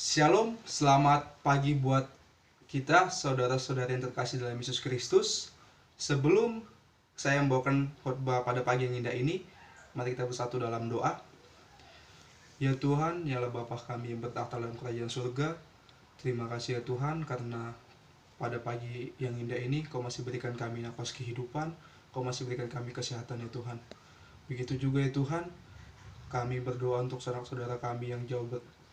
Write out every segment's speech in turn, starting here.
Shalom, selamat pagi buat kita, saudara-saudara yang terkasih dalam Yesus Kristus. Sebelum saya membawakan khotbah pada pagi yang indah ini, mari kita bersatu dalam doa. Ya Tuhan, yalah Bapa kami yang bertahta dalam kerajaan surga, terima kasih ya Tuhan karena pada pagi yang indah ini Kau masih berikan kami nafas kehidupan, Kau masih berikan kami kesehatan ya Tuhan. Begitu juga ya Tuhan, kami berdoa untuk saudara-saudara kami yang jauh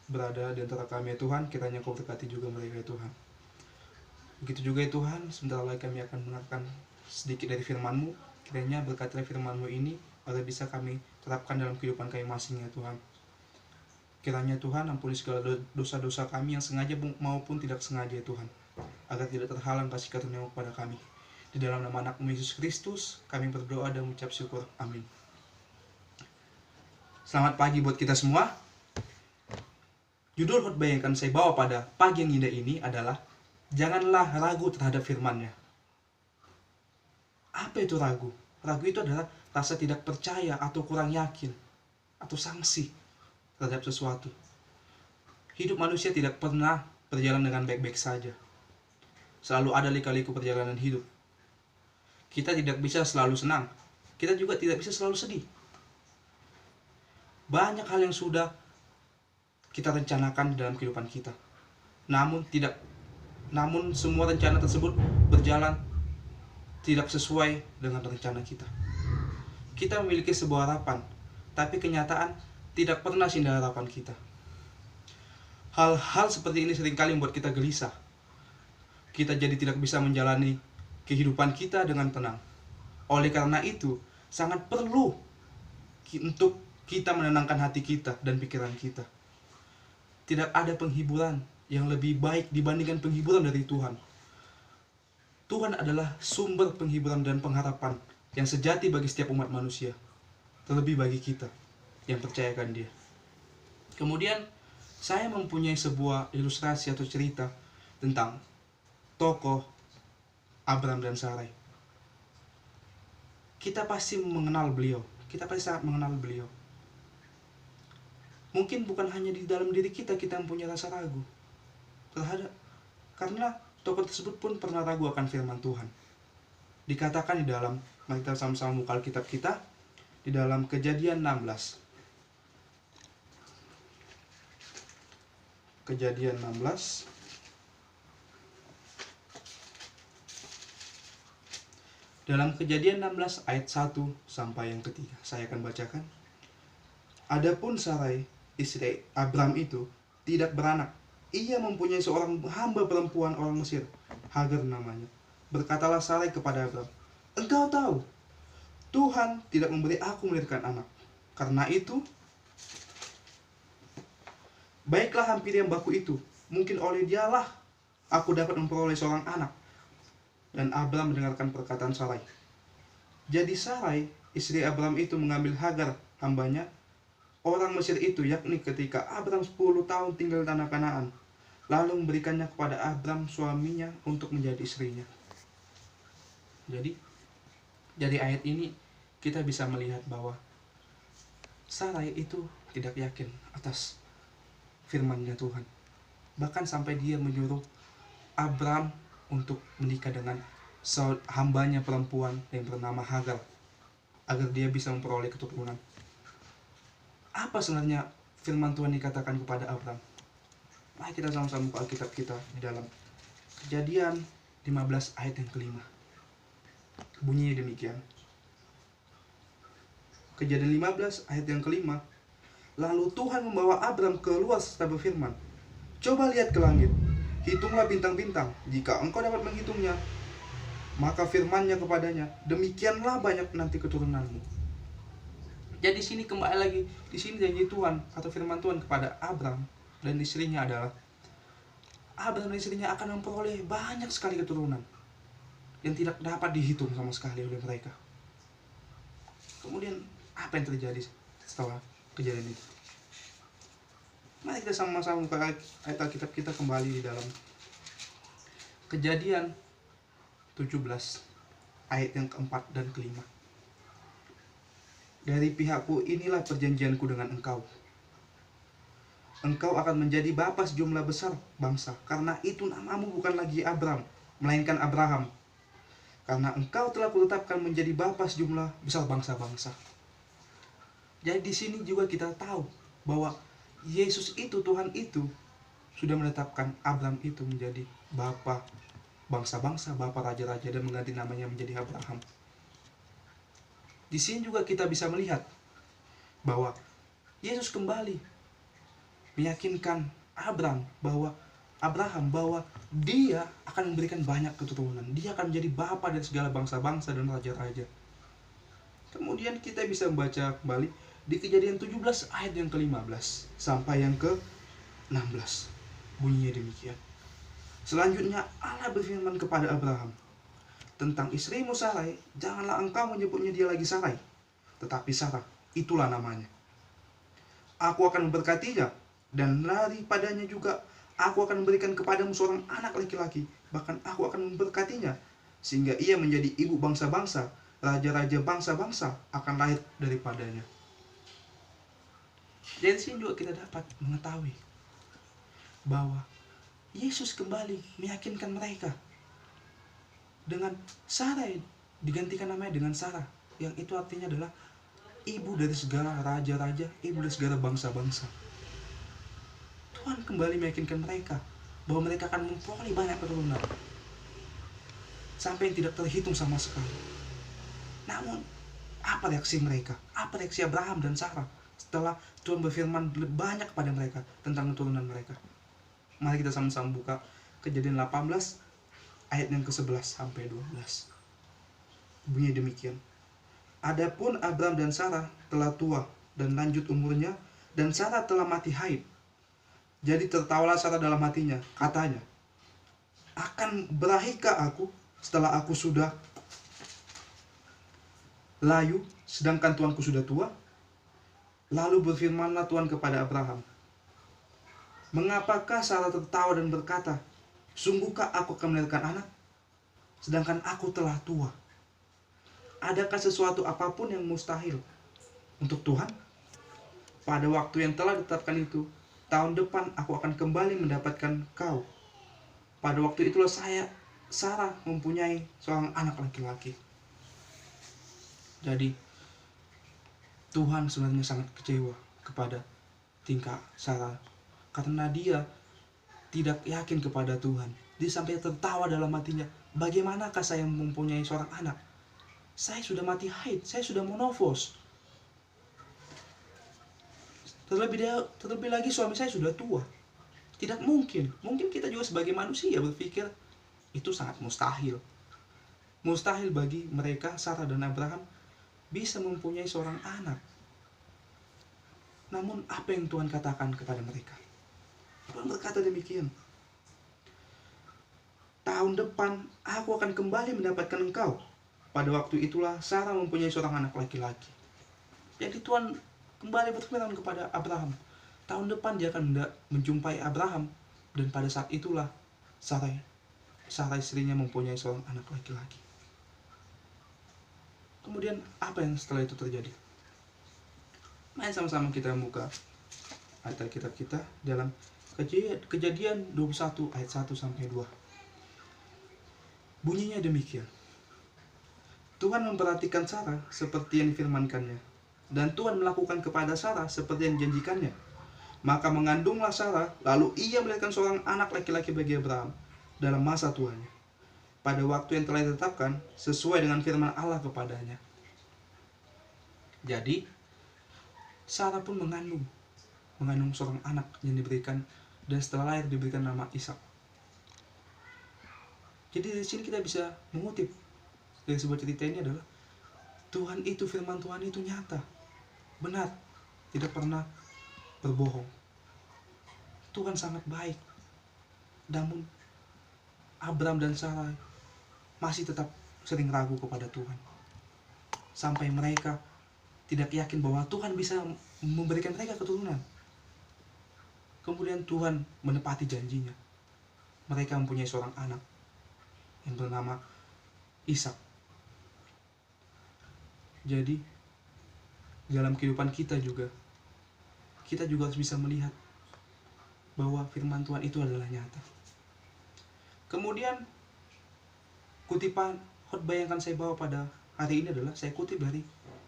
berada di antara kami ya Tuhan, kiranya Kau berkati juga mereka ya Tuhan. Begitu juga ya Tuhan, sebentar lagi kami akan mendengarkan sedikit dari firman-Mu. Kiranya berkatilah firman-Mu ini agar bisa kami terapkan dalam kehidupan kami masing ya Tuhan. Kiranya Tuhan ampuni segala dosa-dosa kami yang sengaja maupun tidak sengaja ya Tuhan, agar tidak terhalang kasih karunia-Mu kepada kami. Di dalam nama anak-Mu Yesus Kristus kami berdoa dan mengucap syukur, amin. Selamat pagi buat kita semua. Judul khotbah yang akan saya bawa pada pagi yang indah ini adalah janganlah ragu terhadap firman-Nya. Apa itu ragu? Ragu itu adalah rasa tidak percaya atau kurang yakin atau sangsi terhadap sesuatu. Hidup manusia tidak pernah berjalan dengan baik-baik saja. Selalu ada lika-liku perjalanan hidup. Kita tidak bisa selalu senang. Kita juga tidak bisa selalu sedih. Banyak hal yang sudah kita rencanakan dalam kehidupan kita. Namun semua rencana tersebut berjalan tidak sesuai dengan rencana kita. Kita memiliki sebuah harapan, tapi kenyataan tidak pernah sindah harapan kita. Hal-hal seperti ini seringkali membuat kita gelisah. Kita jadi tidak bisa menjalani kehidupan kita dengan tenang. Oleh karena itu, sangat perlu untuk kita menenangkan hati kita dan pikiran kita. Tidak ada penghiburan yang lebih baik dibandingkan penghiburan dari Tuhan. Tuhan adalah sumber penghiburan dan pengharapan yang sejati bagi setiap umat manusia, terlebih bagi kita yang percayakan Dia. Kemudian saya mempunyai sebuah ilustrasi atau cerita tentang tokoh Abram dan Sarai. Kita pasti mengenal beliau, kita pasti sangat mengenal beliau. Mungkin bukan hanya di dalam diri kita mempunyai rasa ragu terhadap, karena tokoh tersebut pun pernah ragu akan firman Tuhan. Dikatakan di dalam, mari kita sama-sama buka Alkitab kita di dalam Kejadian 16. Kejadian 16 dalam Kejadian 16 ayat 1 sampai yang ketiga saya akan bacakan. Adapun Sarai, istri Abram itu, tidak beranak. Ia mempunyai seorang hamba perempuan orang Mesir, Hagar namanya. Berkatalah Sarai kepada Abram, engkau tahu, Tuhan tidak memberi aku melahirkan anak. Karena itu, baiklah hampiri hambaku itu, mungkin oleh dialah aku dapat memperoleh seorang anak. Dan Abram mendengarkan perkataan Sarai. Jadi Sarai, istri Abram itu mengambil Hagar, hambanya, orang Mesir itu, yakni ketika Abram 10 tahun tinggal di tanah Kanaan, lalu memberikannya kepada Abram suaminya untuk menjadi istrinya. Jadi dari ayat ini kita bisa melihat bahwa Sarai itu tidak yakin atas firman-Nya Tuhan. Bahkan sampai dia menyuruh Abram untuk menikah dengan hambanya perempuan yang bernama Hagar, agar dia bisa memperoleh keturunan. Apa sebenarnya firman Tuhan dikatakan kepada Abram? Mari kita sama-sama buka Alkitab kita di dalam Kejadian 15 ayat yang kelima. Bunyinya demikian. Kejadian 15 ayat yang kelima. Lalu Tuhan membawa Abram keluar serta berfirman, coba lihat ke langit, hitunglah bintang-bintang, jika engkau dapat menghitungnya. Maka firman-Nya kepadanya, demikianlah banyak nanti keturunanmu. Jadi di sini kembali lagi, di sini janji Tuhan atau firman Tuhan kepada Abram dan istrinya adalah Abram dan istrinya akan memperoleh banyak sekali keturunan yang tidak dapat dihitung sama sekali oleh mereka. Kemudian apa yang terjadi setelah kejadian itu? Mari kita sama-sama buka ayat Alkitab kita kembali di dalam Kejadian 17 ayat yang keempat dan kelima. Dari pihakku inilah perjanjianku dengan engkau. engkau akan menjadi bapa sejumlah besar bangsa. Karena itu namamu bukan lagi Abram, melainkan Abraham. Karena engkau telah kutetapkan menjadi bapa sejumlah besar bangsa-bangsa. Jadi di sini juga kita tahu bahwa Yesus itu, Tuhan itu, sudah menetapkan Abram itu menjadi bapa bangsa-bangsa, bapa raja-raja, dan mengganti namanya menjadi Abraham. Di sini juga kita bisa melihat bahwa Yesus kembali meyakinkan Abraham bahwa dia akan memberikan banyak keturunan. Dia akan menjadi bapa dari segala bangsa-bangsa dan raja-raja. Kemudian kita bisa membaca kembali di Kejadian 17 ayat yang ke-15 sampai yang ke-16. Bunyinya demikian. Selanjutnya Allah berfirman kepada Abraham, tentang istrimu Sarai, janganlah engkau menyebutnya dia lagi Sarai, tetapi Sarah, itulah namanya. Aku akan memberkatinya, dan daripadanya juga aku akan memberikan kepadamu seorang anak laki-laki. Bahkan aku akan memberkatinya, sehingga ia menjadi ibu bangsa-bangsa. Raja-raja bangsa-bangsa akan lahir daripadanya. Dari sini juga kita dapat mengetahui bahwa Yesus kembali meyakinkan mereka dengan Sarai, digantikan namanya dengan Sarah, yang itu artinya adalah ibu dari segala raja-raja, ibu dari segala bangsa-bangsa. Tuhan kembali meyakinkan mereka bahwa mereka akan memperoleh banyak keturunan sampai yang tidak terhitung sama sekali. Namun apa reaksi mereka? Apa reaksi Abraham dan Sarah setelah Tuhan berfirman banyak kepada mereka tentang keturunan mereka? Mari kita sama-sama buka Kejadian 18 ayat yang ke-11 sampai 12. Bunyi demikian. Adapun Abram dan Sarah telah tua dan lanjut umurnya, dan Sarah telah mati haid. Jadi tertawalah Sarah dalam hatinya, katanya, akan berahikah aku setelah aku sudah layu, sedangkan tuanku sudah tua? Lalu berfirmanlah Tuhan kepada Abraham, mengapakah Sarah tertawa dan berkata, sungguhkah aku akan melahirkan anak, sedangkan aku telah tua? Adakah sesuatu apapun yang mustahil untuk Tuhan? Pada waktu yang telah ditetapkan itu, tahun depan aku akan kembali mendapatkan kau. Pada waktu itulah Sarah mempunyai seorang anak laki-laki. Jadi Tuhan sebenarnya sangat kecewa kepada tingkah Sarah, karena dia tidak yakin kepada Tuhan. Dia sampai tertawa dalam hatinya, bagaimanakah saya mempunyai seorang anak? Saya sudah mati haid, saya sudah menopause. Terlebih lagi suami saya sudah tua. Tidak mungkin. Mungkin kita juga sebagai manusia berpikir itu sangat mustahil. Mustahil bagi mereka, Sarah dan Abraham, bisa mempunyai seorang anak. Namun apa yang Tuhan katakan kepada mereka? Tuhan berkata demikian, tahun depan aku akan kembali mendapatkan engkau. Pada waktu itulah Sarah mempunyai seorang anak laki-laki. Jadi Tuhan kembali berfirman kepada Abraham, tahun depan dia akan menjumpai Abraham, dan pada saat itulah Sarah istrinya mempunyai seorang anak laki-laki. Kemudian apa yang setelah itu terjadi? Mari sama-sama kita buka ayat kitab kita dalam Kejadian 21 ayat 1 sampai 2. Bunyinya demikian. Tuhan memperhatikan Sarah seperti yang difirmankannya, dan Tuhan melakukan kepada Sarah seperti yang dijanjikannya. Maka mengandunglah Sarah, lalu ia melahirkan seorang anak laki-laki bagi Abraham dalam masa tuanya, pada waktu yang telah ditetapkan sesuai dengan firman Allah kepadanya. Jadi Sarah pun mengandung seorang anak yang diberikan, dan setelah lahir diberikan nama Ishak. Jadi di sini kita bisa mengutip dari sebuah cerita ini adalah Tuhan itu, firman Tuhan itu nyata, benar, tidak pernah berbohong. Tuhan sangat baik. Namun Abram dan Sarah masih tetap sering ragu kepada Tuhan, sampai mereka tidak yakin bahwa Tuhan bisa memberikan mereka keturunan. Kemudian Tuhan menepati janjinya. Mereka mempunyai seorang anak yang bernama Ishak. Jadi dalam kehidupan kita juga harus bisa melihat bahwa firman Tuhan itu adalah nyata. Kemudian kutipan khotbah yang akan saya bawa pada hari ini adalah saya kutip dari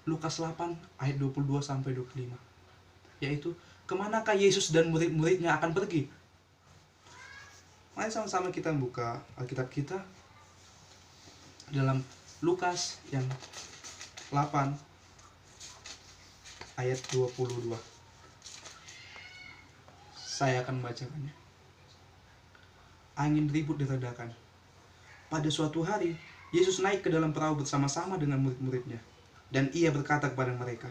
Lukas 8 ayat 22 sampai 25. Yaitu, kemanakah Yesus dan murid-muridnya akan pergi? Mari sama-sama kita buka Alkitab kita dalam Lukas yang 8 ayat 22. Saya akan membacakannya. Angin ribut diredakan. Pada suatu hari, Yesus naik ke dalam perahu bersama-sama dengan murid-muridnya. Dan ia berkata kepada mereka,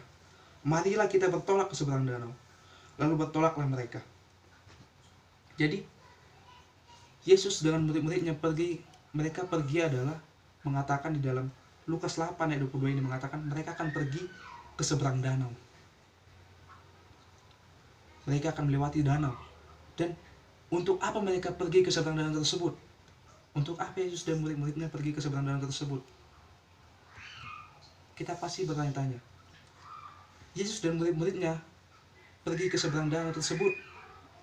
marilah kita bertolak ke seberang danau. Lalu bertolaklah mereka. Jadi, Yesus dengan murid-muridnya pergi. Mereka pergi adalah mengatakan di dalam Lukas 8 ayat 22 ini mengatakan mereka akan pergi ke seberang danau. Mereka akan melewati danau. Dan untuk apa mereka pergi ke seberang danau tersebut? Untuk apa Yesus dan murid-muridnya pergi ke seberang danau tersebut? Kita pasti bertanya-tanya. Yesus dan murid-muridnya pergi ke seberang danau tersebut,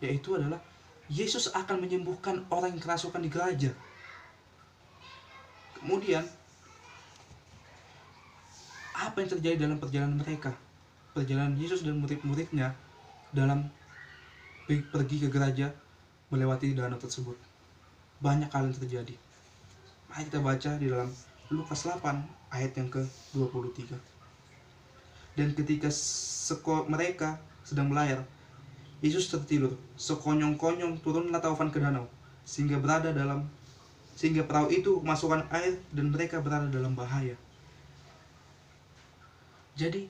yaitu adalah Yesus akan menyembuhkan orang yang kerasukan di gereja. Kemudian, apa yang terjadi dalam perjalanan mereka? Perjalanan Yesus dan murid-muridnya dalam pergi ke gereja melewati danau tersebut. Banyak hal yang terjadi. Mari kita baca di dalam Lukas 8 ayat yang ke-23. Dan ketika mereka sedang melayar, Yesus tertidur. Sekonyong-konyong turunlah taufan ke danau, sehingga perahu itu kemasukan air dan mereka berada dalam bahaya. Jadi,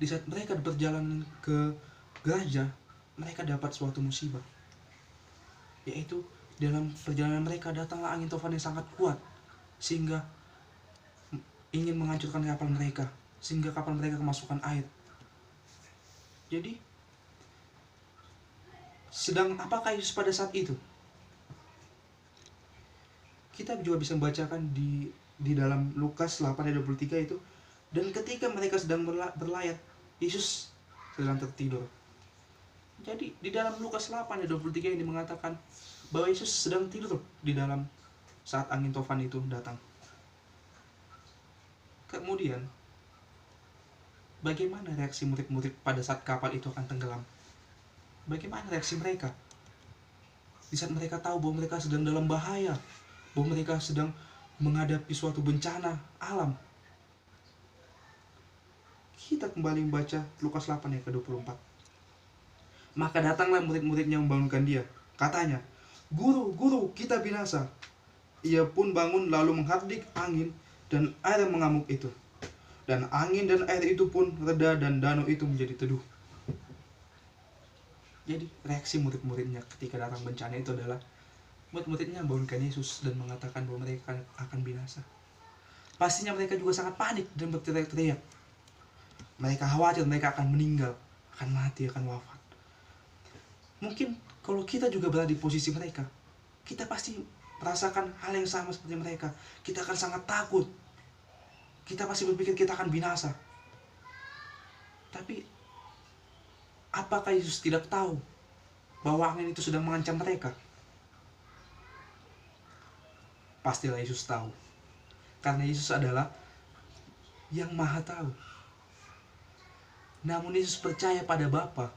di saat mereka berjalan ke gereja, mereka dapat suatu musibah, yaitu dalam perjalanan mereka datanglah angin taufan yang sangat kuat sehingga ingin menghancurkan kapal mereka, sehingga kapal mereka kemasukan air. Jadi, sedang apakah Yesus pada saat itu? Kita juga bisa membacakan di dalam Lukas 8 ayat 23 itu, dan ketika mereka sedang berlayar, Yesus sedang tertidur. Jadi di dalam Lukas 8 ayat 23 ini mengatakan bahwa Yesus sedang tidur di dalam saat angin taufan itu datang. Kemudian, bagaimana reaksi murid-murid pada saat kapal itu akan tenggelam? Bagaimana reaksi mereka? Di saat mereka tahu bahwa mereka sedang dalam bahaya, bahwa mereka sedang menghadapi suatu bencana alam. Kita kembali membaca Lukas 8 ayat ke-24. Maka datanglah murid-muridnya membangunkan dia. Katanya, Guru, Guru, kita binasa. Ia pun bangun lalu menghardik angin dan air yang mengamuk itu. Dan angin dan air itu pun reda dan danau itu menjadi teduh. Jadi reaksi murid-muridnya ketika datang bencana itu adalah murid-muridnya membangunkan Yesus dan mengatakan bahwa mereka akan binasa. Pastinya mereka juga sangat panik dan berteriak-teriak. Mereka khawatir mereka akan meninggal, akan mati, akan wafat. Mungkin kalau kita juga berada di posisi mereka, kita pasti merasakan hal yang sama seperti mereka. Kita akan sangat takut. Kita pasti berpikir kita akan binasa. Tapi, apakah Yesus tidak tahu bahwa angin itu sedang mengancam mereka? Pastilah Yesus tahu. Karena Yesus adalah yang Maha Tahu. Namun Yesus percaya pada Bapa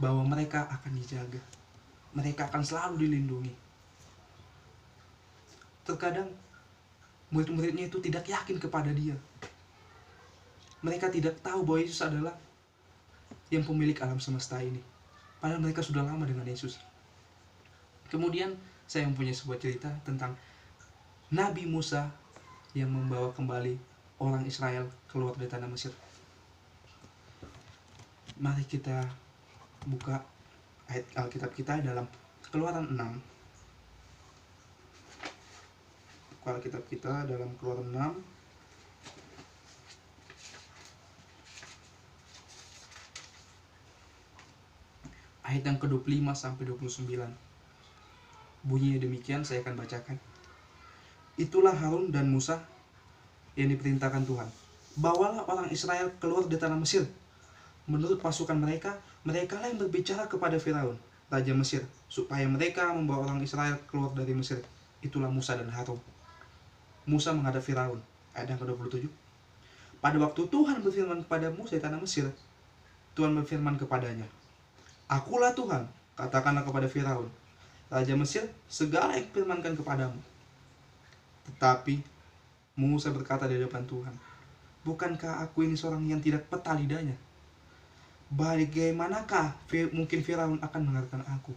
bahwa mereka akan dijaga. Mereka akan selalu dilindungi. Terkadang murid-muridnya itu tidak yakin kepada dia. Mereka tidak tahu bahwa Yesus adalah yang pemilik alam semesta ini. Padahal mereka sudah lama dengan Yesus. Kemudian saya mempunyai sebuah cerita tentang Nabi Musa yang membawa kembali orang Israel keluar dari tanah Mesir. Mari kita buka ayat Alkitab kita dalam Keluaran 6. Buka Alkitab kita dalam Keluaran 6. Ayat yang ke-25 sampai 29. Bunyinya demikian, saya akan bacakan. Itulah Harun dan Musa yang diperintahkan Tuhan. Bawalah orang Israel keluar dari tanah Mesir. Menurut pasukan mereka, mereka lah yang berbicara kepada Firaun raja Mesir supaya mereka membawa orang Israel keluar dari Mesir. Itulah Musa dan Harun. Musa menghadap Firaun. Ayat yang ke-27. Pada waktu Tuhan berfirman kepada Musa di tanah Mesir, Tuhan berfirman kepadanya, "Akulah Tuhan, katakanlah kepada Firaun, raja Mesir, segala yang firmankan kepadamu." Tetapi Musa berkata di hadapan Tuhan, "Bukankah aku ini seorang yang tidak peta lidahnya? Bagaimanakah mungkin Firaun akan mendengarkan aku?"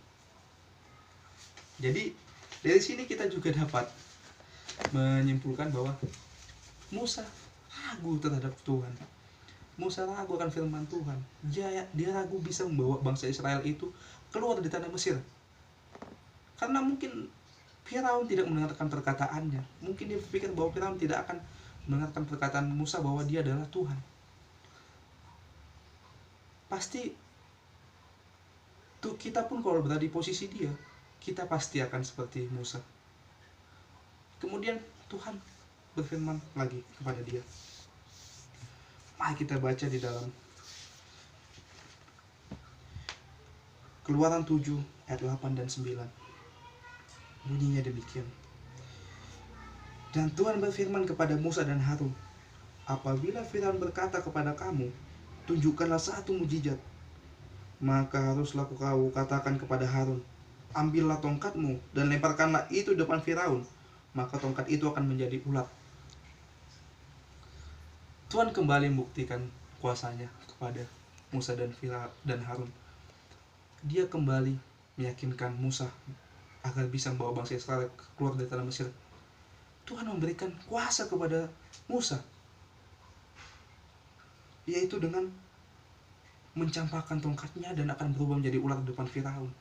Jadi dari sini kita juga dapat menyimpulkan bahwa Musa ragu terhadap Tuhan. Musa ragu akan firman Tuhan. Dia ragu bisa membawa bangsa Israel itu keluar dari tanah Mesir. Karena mungkin Firaun tidak mendengarkan perkataannya. Mungkin dia berpikir bahwa Firaun tidak akan mendengarkan perkataan Musa bahwa dia adalah Tuhan. Pasti kita pun kalau berada di posisi dia, kita pasti akan seperti Musa. Kemudian Tuhan berfirman lagi kepada dia. Mari kita baca di dalam Keluaran 7 ayat 8 dan 9. Bunyinya demikian. Dan Tuhan berfirman kepada Musa dan Harun, "Apabila Firaun berkata kepada kamu, tunjukkanlah satu mujizat, maka haruslah kau katakan kepada Harun, ambillah tongkatmu dan lemparkanlah itu depan Firaun, maka tongkat itu akan menjadi ulat." Tuhan kembali membuktikan kuasanya kepada Musa dan Harun. Dia kembali meyakinkan Musa agar bisa membawa bangsa Israel keluar dari tanah Mesir. Tuhan memberikan kuasa kepada Musa, yaitu dengan mencampakkan tongkatnya dan akan berubah menjadi ular di depan Firaun.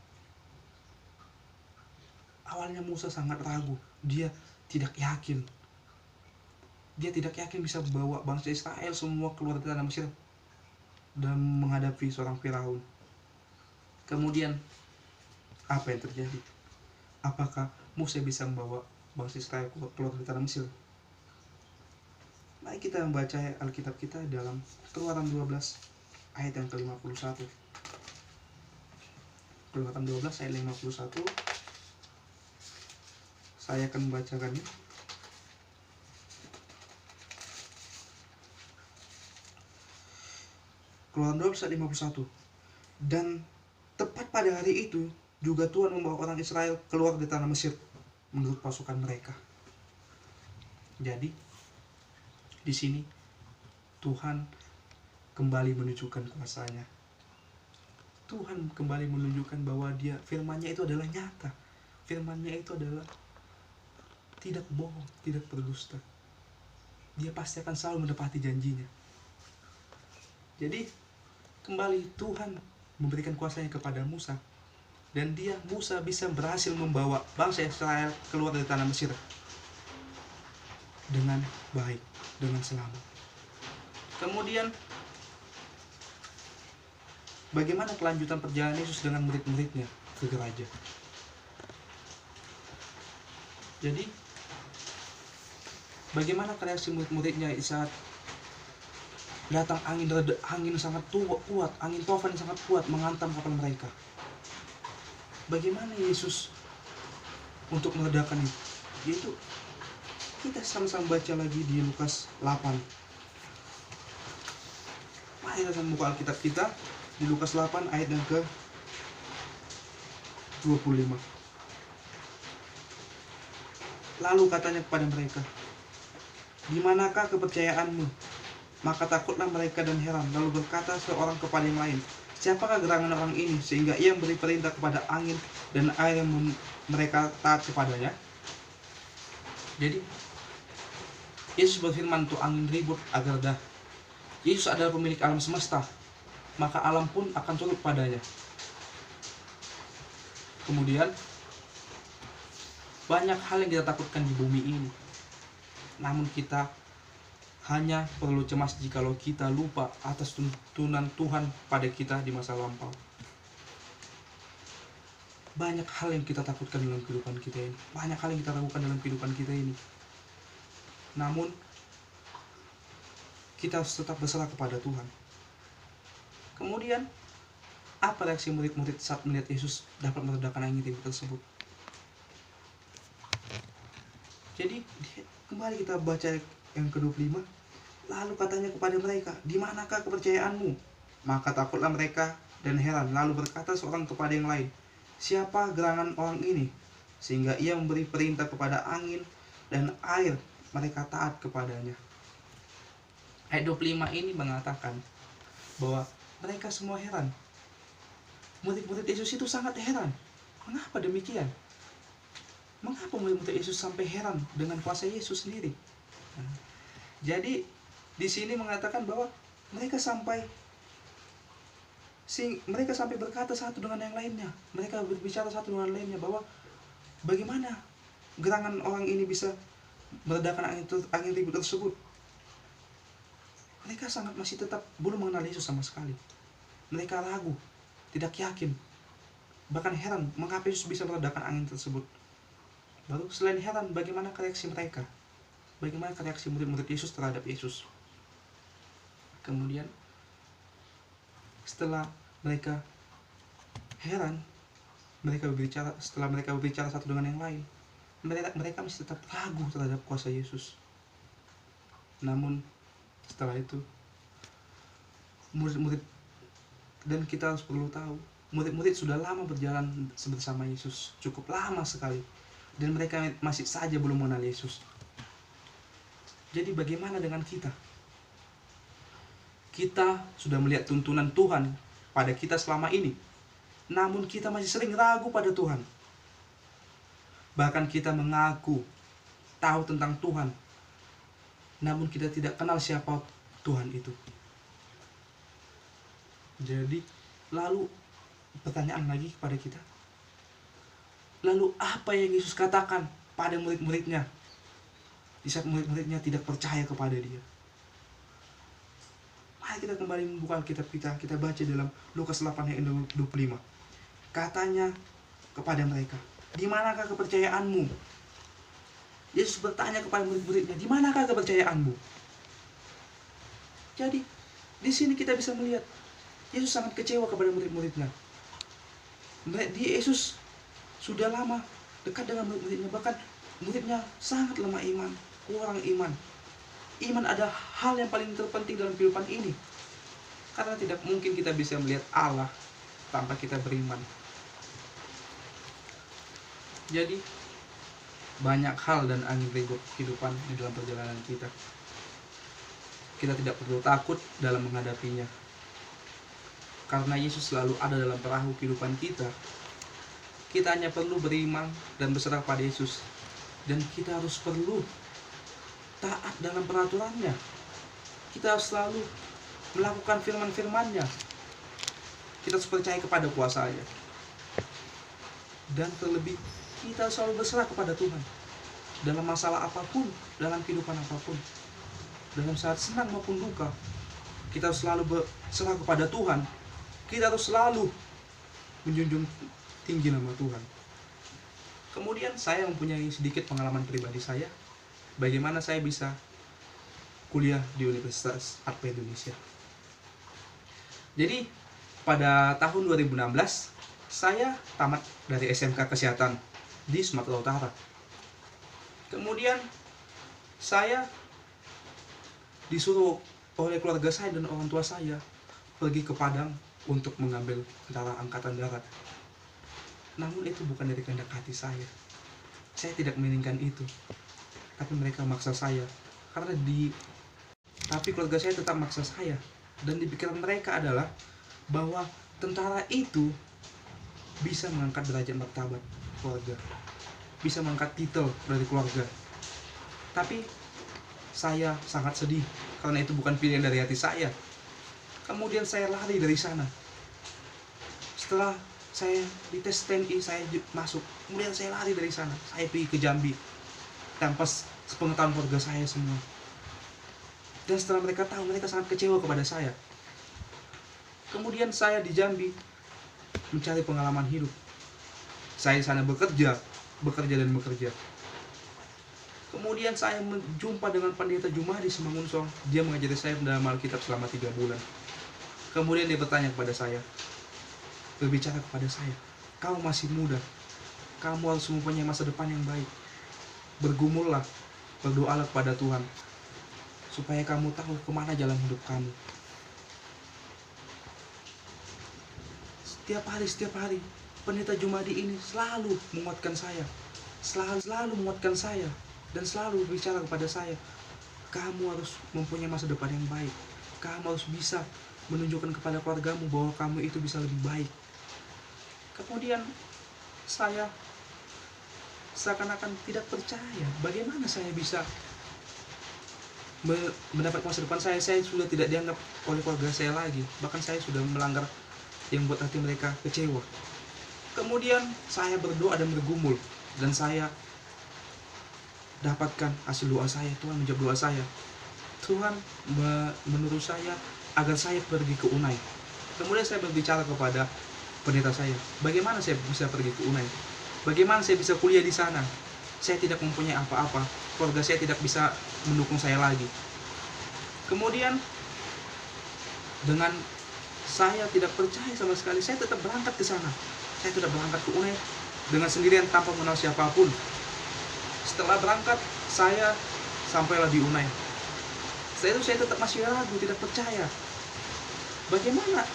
Awalnya Musa sangat ragu, dia tidak yakin bisa membawa bangsa Israel semua keluar dari tanah Mesir dan menghadapi seorang Firaun. Kemudian apa yang terjadi? Apakah Musa bisa membawa bangsa Israel keluar dari tanah Mesir? Mari kita membaca Alkitab kita dalam Keluaran 12 ayat yang ke-51. Keluaran 12 ayat 51. Saya akan membacakannya. Keluaran 12 ayat 51. Dan tepat pada hari itu juga Tuhan membawa orang Israel keluar dari tanah Mesir menurut pasukan mereka. Jadi di sini Tuhan kembali menunjukkan kuasanya. Tuhan kembali menunjukkan bahwa firman-Nya itu adalah nyata. Firman-Nya itu adalah tidak bohong, tidak berdusta. Dia pasti akan selalu menepati janjinya. Jadi kembali Tuhan memberikan kuasanya kepada Musa, dan Musa bisa berhasil membawa bangsa Israel keluar dari tanah Mesir dengan baik, dengan selamat. Kemudian bagaimana kelanjutan perjalanan Yesus dengan murid-muridnya ke gereja? Jadi bagaimana reaksi murid-muridnya saat datang angin sangat kuat, angin tofan yang sangat kuat menghantam kapal mereka? Bagaimana Yesus untuk meredakan itu? Yaitu kita sama-sama baca lagi di Lukas 8. Mari kita buka Alkitab kita di Lukas 8 ayat yang ke 25. Lalu katanya kepada mereka, "Di manakah kepercayaanmu?" Maka takutlah mereka dan heran. Lalu berkata seorang kepada yang lain, "Siapakah gerangan orang ini sehingga ia memberi perintah kepada angin dan air yang mereka taat kepadanya?" Jadi Yesus berfirman untuk angin ribut agar dah. Yesus adalah pemilik alam semesta, maka alam pun akan tunduk padanya. Kemudian banyak hal yang kita takutkan di bumi ini, namun kita hanya perlu cemas jikalau kita lupa atas tuntunan Tuhan pada kita di masa lampau. Banyak hal yang kita takutkan dalam kehidupan kita ini, banyak hal yang kita ragukan dalam kehidupan kita ini, namun kita harus tetap berserah kepada Tuhan. Kemudian Apa reaksi murid-murid saat melihat Yesus dapat meredakan angin ribut tersebut? Jadi kembali kita baca yang ke-25. Lalu katanya kepada mereka, "Di manakah kepercayaanmu?" Maka takutlah mereka dan heran. Lalu berkata seorang kepada yang lain, "Siapa gerangan orang ini, sehingga ia memberi perintah kepada angin dan air, mereka taat kepadanya?" Ayat 25 ini mengatakan bahwa mereka semua heran. Murid-murid Yesus itu sangat heran. Mengapa demikian? Mengapa murid-murid Yesus sampai heran dengan kuasa Yesus sendiri? Jadi di sini mengatakan bahwa mereka sampai berkata satu dengan yang lainnya. Mereka berbicara satu dengan lainnya bahwa bagaimana gerangan orang ini bisa meredakan angin ribut tersebut. Mereka masih tetap belum mengenal Yesus sama sekali. Mereka ragu, tidak yakin, bahkan heran mengapa Yesus bisa meredakan angin tersebut. Baru selain heran, bagaimana reaksi mereka? Bagaimana reaksi murid-murid Yesus terhadap Yesus? Kemudian setelah mereka heran, setelah mereka berbicara satu dengan yang lain, mereka masih tetap ragu terhadap kuasa Yesus. Namun setelah itu murid-murid, dan kita harus perlu tahu, murid-murid sudah lama berjalan bersama Yesus, cukup lama sekali, dan mereka masih saja belum mengenal Yesus. Jadi bagaimana dengan kita? Kita sudah melihat tuntunan Tuhan pada kita selama ini, namun kita masih sering ragu pada Tuhan. Bahkan kita mengaku tahu tentang Tuhan, namun kita tidak kenal siapa Tuhan itu. Jadi lalu pertanyaan lagi kepada kita, lalu apa yang Yesus katakan pada murid-muridnya di saat murid-muridnya tidak percaya kepada dia? Mari kita kembali membuka Alkitab kita baca dalam Lukas 8 ayat 25. Katanya kepada mereka, "Di manakah kepercayaanmu?" Yesus bertanya kepada murid-muridnya, "Di manakah kepercayaanmu?" Jadi di sini kita bisa melihat Yesus sangat kecewa kepada murid-muridnya. Yesus sudah lama dekat dengan murid-muridnya, bahkan muridnya sangat lemah iman, kurang iman. Iman adalah hal yang paling terpenting dalam kehidupan ini, karena tidak mungkin kita bisa melihat Allah tanpa kita beriman. Jadi banyak hal dan angin ribut kehidupan di dalam perjalanan kita. Kita tidak perlu takut dalam menghadapinya, karena Yesus selalu ada dalam perahu kehidupan kita. Kita hanya perlu beriman dan berserah pada Yesus, dan kita harus perlu taat dalam peraturannya. Kita harus selalu melakukan firman-firmannya. Kita harus percaya kepada kuasanya, dan terlebih kita harus selalu berserah kepada Tuhan dalam masalah apapun, dalam kehidupan apapun, dalam saat senang maupun duka. Kita harus selalu berserah kepada Tuhan. Kita harus selalu menjunjung tinggi nama Tuhan. Kemudian saya mempunyai sedikit pengalaman pribadi saya, bagaimana saya bisa kuliah di Universitas Advent Indonesia. Jadi pada tahun 2016 saya tamat dari SMK Kesehatan di Sumatera Utara. Kemudian saya disuruh oleh keluarga saya dan orang tua saya pergi ke Padang untuk mengambil tentara angkatan darat. Namun itu bukan dari kehendak hati saya. Saya tidak menginginkan itu, tapi mereka maksa saya. Tapi keluarga saya tetap maksa saya, dan di pikiran mereka adalah bahwa tentara itu bisa mengangkat derajat martabat keluarga, bisa mengangkat titel dari keluarga. Tapi saya sangat sedih karena itu bukan pilihan dari hati saya. Kemudian saya lari dari sana. Setelah saya dites TNI, saya masuk. Kemudian saya lari dari sana. Saya pergi ke Jambi tanpa sepengetahuan keluarga saya semua. Dan setelah mereka tahu, mereka sangat kecewa kepada saya. Kemudian saya di Jambi mencari pengalaman hidup. Saya di sana bekerja dan bekerja. Kemudian saya berjumpa dengan pendeta Jumadi Semangunsong. Dia mengajari saya dalam Alkitab selama 3 bulan. Kemudian dia bertanya kepada saya, berbicara kepada saya, kamu masih muda, kamu harus mempunyai masa depan yang baik. Bergumullah, berdoalah kepada Tuhan, supaya kamu tahu kemana jalan hidup kamu. Setiap hari, Pendeta Jumadi ini selalu menguatkan saya, selalu menguatkan saya, dan selalu berbicara kepada saya, kamu harus mempunyai masa depan yang baik. Kamu harus bisa menunjukkan kepada keluargamu bahwa kamu itu bisa lebih baik. Kemudian saya seakan-akan tidak percaya, bagaimana saya bisa mendapat masa depan saya sudah tidak dianggap oleh keluarga saya lagi. Bahkan saya sudah melanggar yang buat hati mereka kecewa. Kemudian saya berdoa dan bergumul, dan saya dapatkan hasil doa saya. Tuhan menjawab doa saya. Tuhan menurut saya agar saya pergi ke Unai. Kemudian saya berbicara kepada pendeta saya, bagaimana saya bisa pergi ke Unai? Bagaimana saya bisa kuliah di sana? Saya tidak mempunyai apa-apa, keluarga saya tidak bisa mendukung saya lagi. Kemudian dengan saya tidak percaya sama sekali, saya tetap berangkat ke sana. Saya tidak berangkat ke Unai dengan sendirian tanpa mengenal siapapun. Setelah berangkat, saya sampailah di Unai. Setelah itu saya tetap masih ragu, tidak percaya. Bagaimana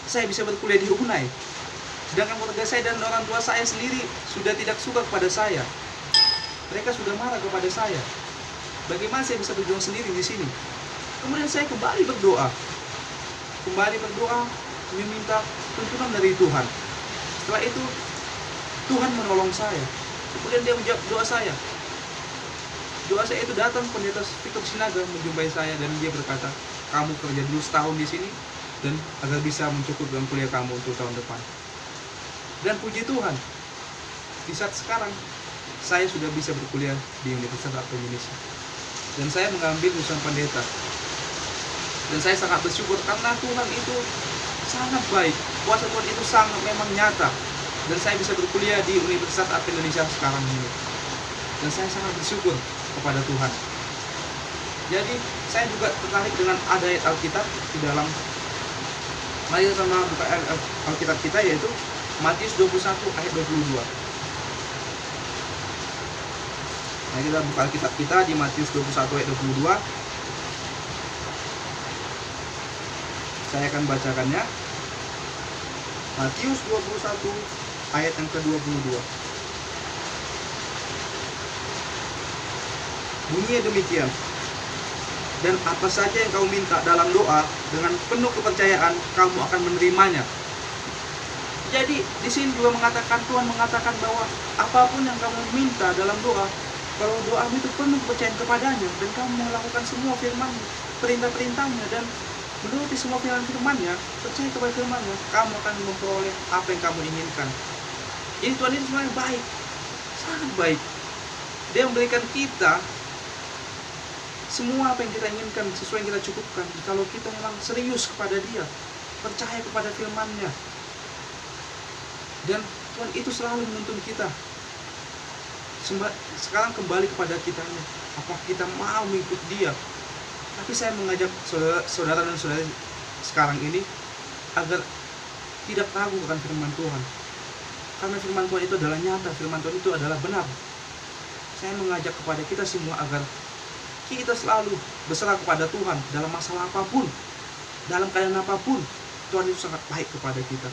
saya bisa berkuliah di Unai? Sedangkan keluarga saya dan orang tua saya sendiri sudah tidak suka kepada saya. Mereka sudah marah kepada saya. Bagaimana saya bisa berjuang sendiri di sini? Kemudian saya kembali berdoa, meminta tuntunan dari Tuhan. Setelah itu Tuhan menolong saya. Kemudian dia menjawab doa saya. Doa saya itu datang pendeta Victor Sinaga menjumpai saya, dan dia berkata, kamu kerja dulu setahun di sini dan agar bisa mencukupkan kuliah kamu untuk tahun depan. Dan puji Tuhan, di saat sekarang saya sudah bisa berkuliah di Universitas Arab Indonesia, dan saya mengambil jurusan pendeta. Dan saya sangat bersyukur karena Tuhan itu sangat baik, kuasa Tuhan itu sangat memang nyata, dan saya bisa berkuliah di Universitas Arab Indonesia sekarang ini. Dan saya sangat bersyukur kepada Tuhan. Jadi saya juga tertarik dengan ada ayat Alkitab di dalam, mari kita sama buka Alkitab kita, yaitu Matius 21 ayat 22. Nah, kita buka Alkitab kita di Matius 21 ayat 22. Saya akan bacakannya. Matius 21 ayat yang ke-22. Bunyinya demikian. Dan apa saja yang kamu minta dalam doa, dengan penuh kepercayaan kamu akan menerimanya. Jadi di sini juga mengatakan, Tuhan mengatakan bahwa apapun yang kamu minta dalam doa, kalau doamu itu penuh kepercayaan kepadanya, dan kamu melakukan semua firman, perintah-perintahnya, dan menuruti semua firman-firmannya, percaya kepada firmannya, kamu akan memperoleh apa yang kamu inginkan. Jadi Tuhan itu sebenarnya baik, sangat baik. Dia memberikan kita semua apa yang kita inginkan, sesuai yang kita cukupkan, kalau kita memang serius kepada Dia, percaya kepada firman-Nya. Dan Tuhan itu selalu menuntun kita. Sekarang kembali kepada kitanya, apakah kita mau mengikut Dia? Tapi saya mengajak saudara dan saudari sekarang ini agar tidak ragu akan firman Tuhan, karena firman Tuhan itu adalah nyata, firman Tuhan itu adalah benar. Saya mengajak kepada kita semua agar kita selalu berserah kepada Tuhan dalam masalah apapun, dalam keadaan apapun. Tuhan itu sangat baik kepada kita.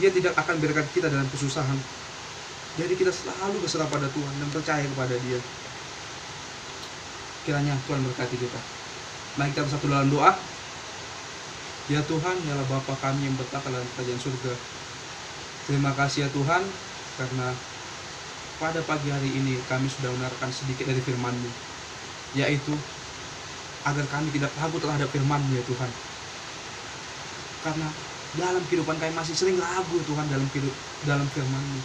Dia tidak akan biarkan kita dalam kesusahan. Jadi kita selalu berserah pada Tuhan dan percaya kepada Dia. Kiranya Tuhan berkati kita. Mari kita bersatu dalam doa. Ya Tuhan, yalah Bapa kami yang bertata dalam kerajaan surga. Terima kasih ya Tuhan, karena pada pagi hari ini kami sudah mendengarkan sedikit dari firman-Mu, yaitu agar kami tidak ragu terhadap firman-Mu ya Tuhan. Karena dalam kehidupan kami masih sering ragu Tuhan dalam firman-Mu.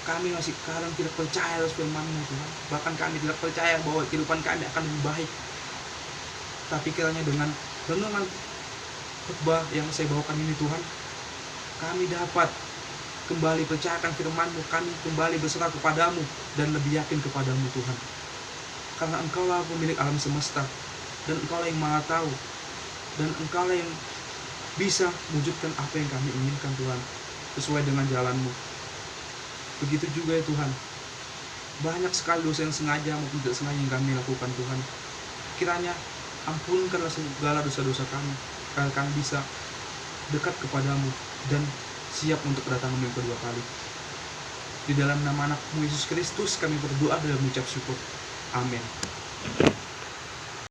Kami masih kadang tidak percaya atas firman-Mu Tuhan. Bahkan kami tidak percaya bahwa kehidupan kami akan lebih baik. Tapi kiranya dengan renungan khotbah yang saya bawakan ini Tuhan, kami dapat kembali percayakan firman-Mu, kami kembali berserah kepadamu dan lebih yakin kepadamu Tuhan. Karena Engkaulah pemilik alam semesta, dan Engkaulah yang maha tahu, dan Engkaulah yang bisa wujudkan apa yang kami inginkan Tuhan, sesuai dengan jalan-Mu. Begitu juga ya Tuhan, banyak sekali dosa yang sengaja maupun tidak sengaja yang kami lakukan Tuhan. Kiranya ampunkanlah segala dosa-dosa kami, agar kami bisa dekat kepadamu dan siap untuk kedatangan-Mu yang kedua kali. Di dalam nama anak-Mu Yesus Kristus kami berdoa dan mengucap syukur. Amin.